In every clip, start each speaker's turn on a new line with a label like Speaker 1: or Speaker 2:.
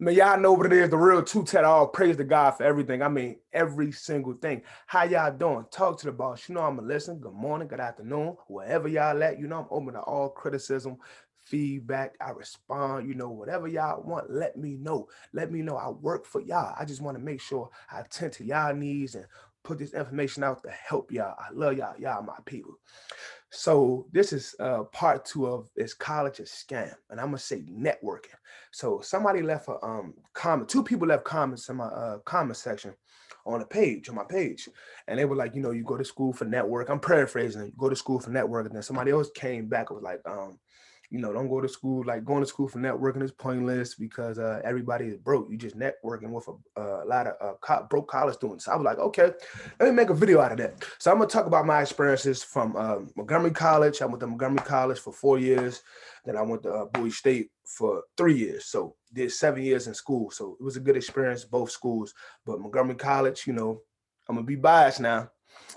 Speaker 1: Man, y'all know what it is. The real two tet all praise to God for everything. I mean, every single thing. How y'all doing? Talk to the boss. You know I'm a listen. Good morning, good afternoon, wherever y'all at. You know I'm open to all criticism, feedback. I respond. You know, whatever y'all want, let me know. Let me know. I work for y'all. I just want to make sure I attend to y'all needs and put this information out to help y'all. I love y'all. Y'all my people. So this is part two of is college a scam, and I'm gonna say networking. So somebody left a comment. Two people left comments in my comment section on my page, and they were like, you know, you go to school for network. I'm paraphrasing. You go to school for network, and then somebody else came back and was like, you know, don't go to school. Like going to school for networking is pointless because everybody is broke. You just networking with a lot of broke college students. So I was like, okay, let me make a video out of that. So I'm gonna talk about my experiences from Montgomery College. I went to Montgomery College for 4 years. Then I went to Bowie State for 3 years. So did 7 years in school. So it was a good experience, both schools. But Montgomery College, you know, I'm gonna be biased now,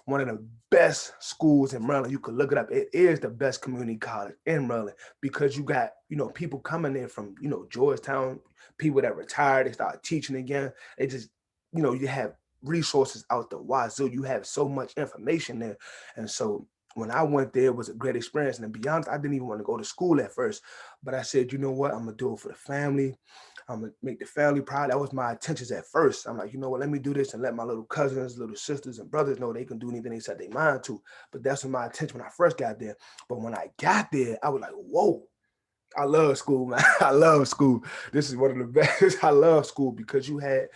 Speaker 1: one of the best schools in Maryland. You could look it up. It is the best community college in Maryland because you got, you know, people coming in from, you know, Georgetown, people that retired, they start teaching again. They just, you know, you have resources out the wazoo. You have so much information there. And so when I went there, it was a great experience. And to be honest, I didn't even want to go to school at first, but I said, you know what, I'm gonna do it for the family. I'm gonna make the family proud. That was my intentions at first. I'm like, you know what, let me do this and let my little cousins, little sisters, and brothers know they can do anything they set their mind to. But that's my intention when I first got there. But when I got there, I was like, whoa, I love school, man. I love school. This is one of the best. I love school because you had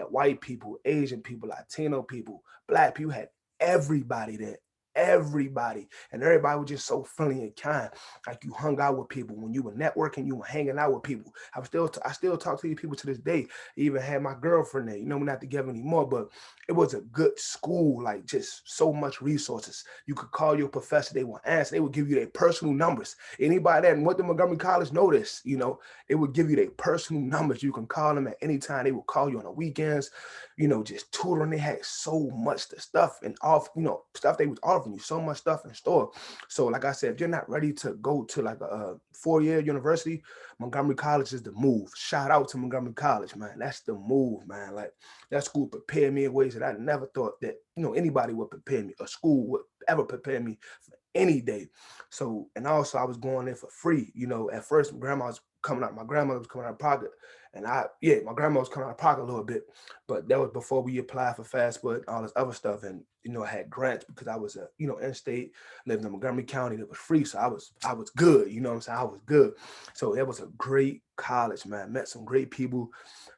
Speaker 1: white people, Asian people, Latino people, black people, you had everybody there. Everybody and everybody was just so friendly and kind. Like you hung out with people when you were networking, you were hanging out with people. I still talk to these people to this day. I even had my girlfriend there. You know, we're not together anymore, but it was a good school. Like just so much resources. You could call your professor, they would answer. They would give you their personal numbers. Anybody that went to Montgomery College know this, you know, they would give you their personal numbers. You can call them at any time. They would call you on the weekends, you know, just tutoring. They had so much stuff and off, you know, stuff they was offering you, so much stuff in store. So, like I said, if you're not ready to go to like a 4 year university, Montgomery College is the move. Shout out to Montgomery College, man. That's the move, man. Like that school prepared me in ways that I never thought that, you know, anybody would prepare me, a school would ever prepare me for any day. So, and also I was going there for free. You know, at first my grandmother was coming out of pocket. And my grandma was coming out of pocket a little bit, but that was before we applied for FAFSA and all this other stuff. And, you know, I had grants because I was, you know, in state, lived in Montgomery County that was free. So I was good. You know what I'm saying? I was good. So it was a great college, man. Met some great people.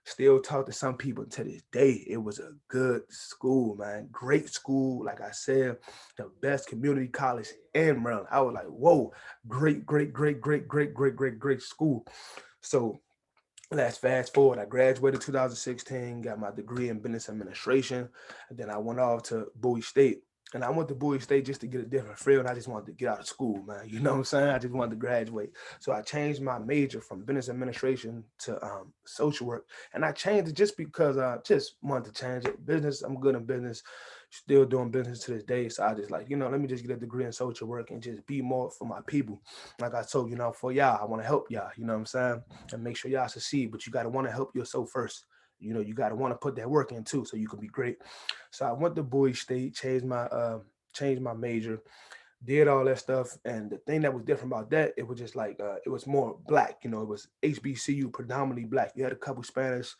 Speaker 1: Still talk to some people to this day. It was a good school, man. Great school. Like I said, the best community college in Maryland. I was like, whoa, great, great, great, great, great, great, great, great school. So let's fast forward. I graduated 2016, got my degree in business administration, and then I went off to Bowie State. And I went to Bowie State just to get a different field. I just wanted to get out of school, man. You know what I'm saying? I just wanted to graduate. So I changed my major from business administration to social work. And I changed it just because I just wanted to change it. Business, I'm good in business, still doing business to this day. So I just like, you know, let me just get a degree in social work and just be more for my people. Like I told you, know, for y'all, I want to help y'all, you know what I'm saying? And make sure y'all succeed, but you got to want to help yourself first. You know, you got to want to put that work in too, so you can be great. So I went to Bowie State, changed my major, did all that stuff. And the thing that was different about that, it was just like it was more black. You know, it was HBCU predominantly black. You had a couple Spanish,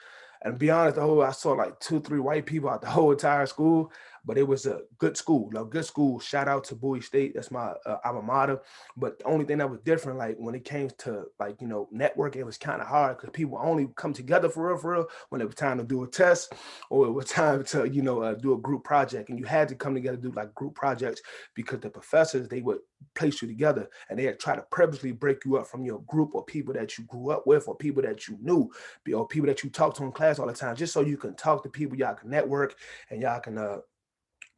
Speaker 1: and to be honest, I saw like two, three white people out the whole entire school. But it was a good school, a good school. Shout out to Bowie State. That's my alma mater. But the only thing that was different, like when it came to like, you know, networking, it was kind of hard because people only come together for real, when it was time to do a test or it was time to, you know, do a group project. And you had to come together to do like group projects because the professors, they would place you together and they'd try to purposely break you up from your group or people that you grew up with or people that you knew or people that you talk to in class all the time, just so you can talk to people, y'all can network and y'all can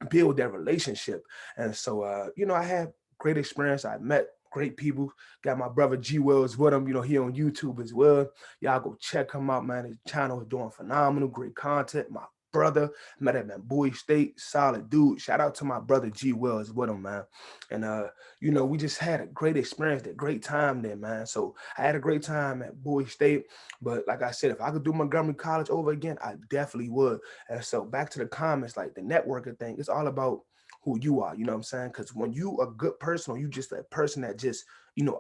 Speaker 1: build that relationship. And so, you know, I had great experience. I met great people. Got my brother G Wells with him, you know, he on YouTube as well. Y'all go check him out, man. His channel is doing phenomenal, great content. My brother. Met him at Bowie State, solid dude. Shout out to my brother G Wells with him, man. And we just had a great experience, a great time there, man. So I had a great time at Bowie State. But like I said, if I could do Montgomery College over again, I definitely would. And so back to the comments, like the networking thing, it's all about who you are, you know what I'm saying? Because when you a good person or you just a person that just,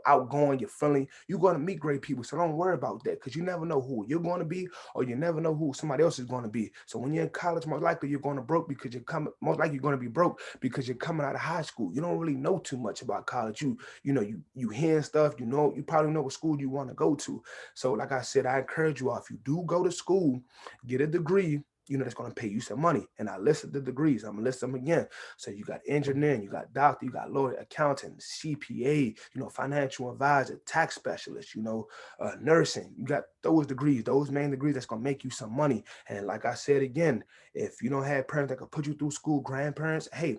Speaker 1: outgoing, you're friendly, you're going to meet great people. So don't worry about that because you never know who you're going to be or you never know who somebody else is going to be. So when you're in college, most likely you're going to broke because most likely you're going to be broke because you're coming out of high school. You don't really know too much about college. You hearing stuff, you probably know what school you want to go to. So like I said, I encourage you all, if you do go to school, get a degree, that's going to pay you some money. And I listed the degrees. I'm going to list them again. So you got engineering, you got doctor, you got lawyer, accountant, CPA, financial advisor, tax specialist, nursing. You got those degrees, those main degrees that's going to make you some money. And like I said again, if you don't have parents that can put you through school, grandparents, hey,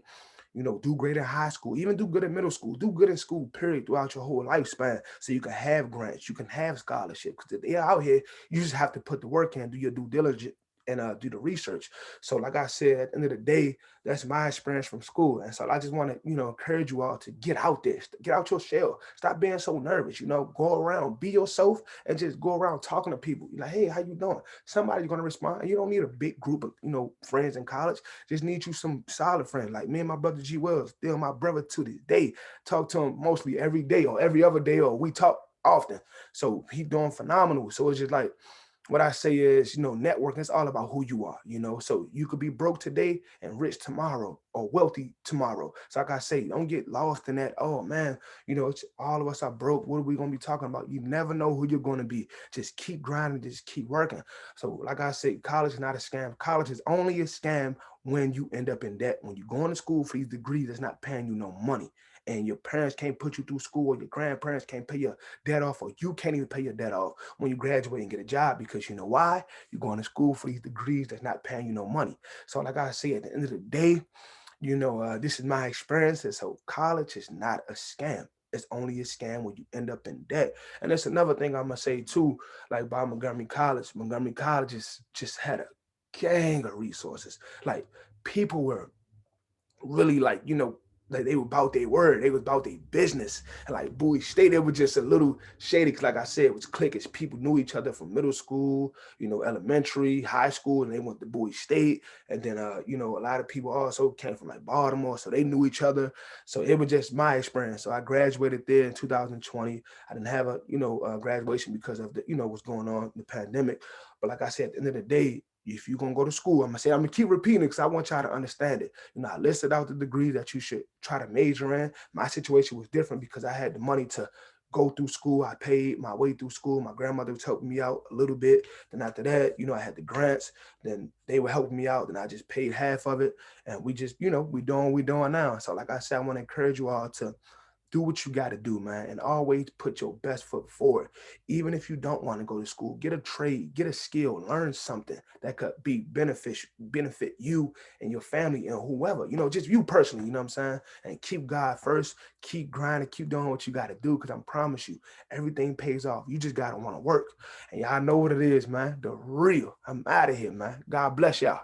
Speaker 1: do great in high school, even do good in middle school, do good in school, period, throughout your whole lifespan. So you can have grants, you can have scholarships. Because they're out here, you just have to put the work in, do your due diligence, and do the research. So like I said, at the end of the day, that's my experience from school. And so I just want to, encourage you all to get out there, get out your shell. Stop being so nervous, go around, be yourself and just go around talking to people. You're like, hey, how you doing? Somebody's going to respond. You don't need a big group of, friends in college. Just need you some solid friends. Like me and my brother G Wells, still my brother to this day. Talk to him mostly every day or every other day, or we talk often. So he doing phenomenal. So it's just like, what I say is, networking is all about who you are, so you could be broke today and rich tomorrow or wealthy tomorrow. So like I say, don't get lost in that. Oh man, it's all of us are broke. What are we going to be talking about? You never know who you're going to be. Just keep grinding, just keep working. So like I say, college is not a scam. College is only a scam when you end up in debt. When you're going to school for these degrees that's not paying you no money. And your parents can't put you through school, or your grandparents can't pay your debt off, or you can't even pay your debt off when you graduate and get a job, because you know why? You're going to school for these degrees that's not paying you no money. So like I say, at the end of the day, this is my experience. And so college is not a scam. It's only a scam when you end up in debt. And that's another thing I'm gonna say too, like by Montgomery College. Montgomery College just had a gang of resources. Like people were really like they were about their word, they was about their business. And like Bowie State, it was just a little shady, because like I said, it was cliquish. People knew each other from middle school, elementary, high school, and they went to Bowie State. And then a lot of people also came from like Baltimore, so they knew each other. So it was just my experience. So I graduated there in 2020. I didn't have a graduation because of the what's going on, the pandemic. But like I said, at the end of the day, if you're gonna go to school, I'm gonna keep repeating it because I want y'all to understand it. I listed out the degree that you should try to major in. My situation was different because I had the money to go through school. I paid my way through school. My grandmother was helping me out a little bit. Then after that, I had the grants. Then they were helping me out. Then I just paid half of it. And we just, we doing what we doing now. So like I said, I want to encourage you all to do what you got to do, man, and always put your best foot forward. Even if you don't want to go to school, get a trade, get a skill, learn something that could be beneficial, benefit you and your family and whoever, just you personally, you know what I'm saying? And keep God first, keep grinding, keep doing what you got to do, because I promise you, everything pays off. You just got to want to work. And y'all know what it is, man. The real. I'm out of here, man. God bless y'all.